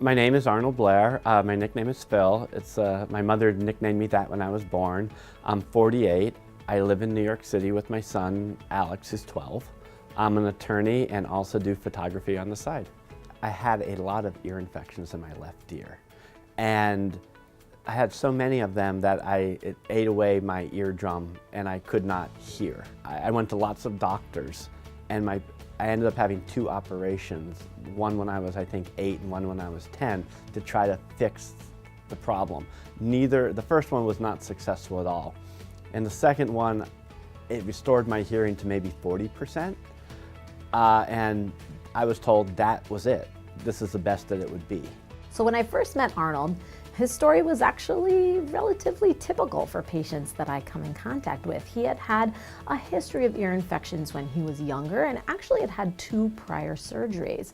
My name is Arnold Blair. My nickname is Phil. My mother nicknamed me that when I was born. I'm 48. I live in New York City with my son, Alex, who's 12. I'm an attorney and also do photography on the side. I had a lot of ear infections in my left ear. And I had so many of them that it ate away my eardrum and I could not hear. I went to lots of doctors and I ended up having 2 operations, one when I was, I think, 8 and one when I was 10, to try to fix the problem. The first one was not successful at all. And the second one, it restored my hearing to maybe 40%. And I was told that was it. This is the best that it would be. So when I first met Arnold, his story was actually relatively typical for patients that I come in contact with. He had had a history of ear infections when he was younger and actually had had 2 prior surgeries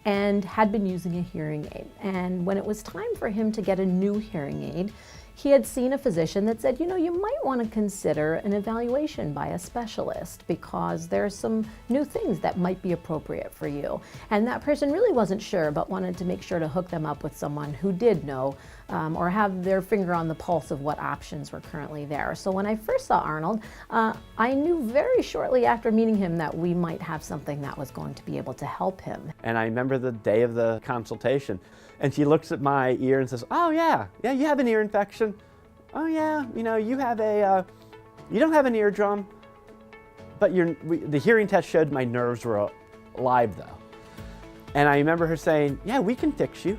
and had been using a hearing aid. And when it was time for him to get a new hearing aid, he had seen a physician that said, you know, you might want to consider an evaluation by a specialist because there's some new things that might be appropriate for you. And that person really wasn't sure, but wanted to make sure to hook them up with someone who did know or have their finger on the pulse of what options were currently there. So when I first saw Arnold, I knew very shortly after meeting him that we might have something that was going to be able to help him. And I remember the day of the consultation, and she looks at my ear and says, "Oh yeah, you have an ear infection. Oh yeah, you know, you don't have an eardrum, but the hearing test showed my nerves were alive though." And I remember her saying, "Yeah, we can fix you."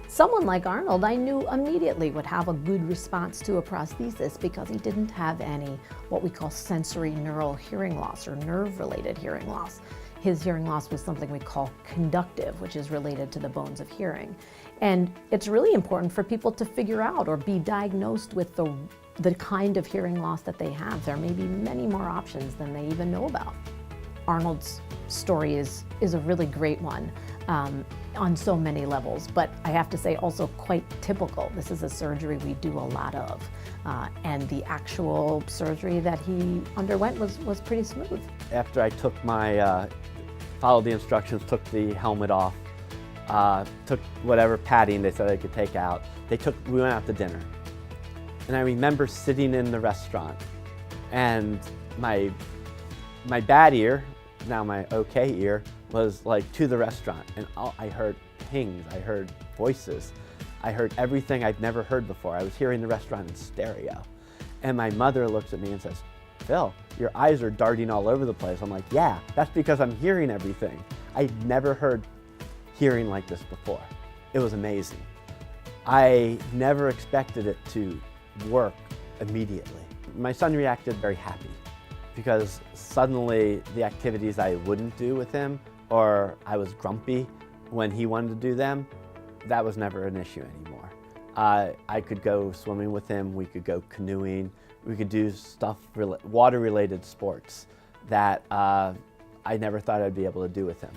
Someone like Arnold, I knew immediately would have a good response to a prosthesis because he didn't have any what we call sensory neural hearing loss or nerve-related hearing loss. His hearing loss was something we call conductive, which is related to the bones of hearing. And it's really important for people to figure out or be diagnosed with the kind of hearing loss that they have. There may be many more options than they even know about. Arnold's story is a really great one on so many levels, but I have to say also quite typical. This is a surgery we do a lot of, and the actual surgery that he underwent was pretty smooth. After I took followed the instructions, took the helmet off, took whatever padding they said I could take out, we went out to dinner. And I remember sitting in the restaurant and my bad ear, now my okay ear, was like to the restaurant, and I heard pings, I heard voices, I heard everything I'd never heard before. I was hearing the restaurant in stereo. And my mother looks at me and says, "Phil, your eyes are darting all over the place." I'm like, "Yeah, that's because I'm hearing everything." I'd never heard hearing like this before. It was amazing. I never expected it to work immediately. My son reacted very happy because suddenly the activities I wouldn't do with him, or I was grumpy when he wanted to do them, that was never an issue anymore. I could go swimming with him, we could go canoeing, we could do water-related sports that I never thought I'd be able to do with him.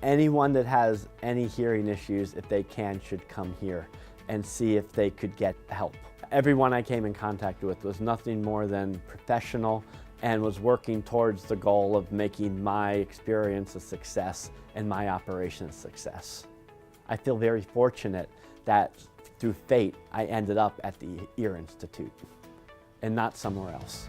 Anyone that has any hearing issues, if they can, should come here and see if they could get help. Everyone I came in contact with was nothing more than professional and was working towards the goal of making my experience a success and my operation a success. I feel very fortunate that through fate I ended up at the Ear Institute and not somewhere else.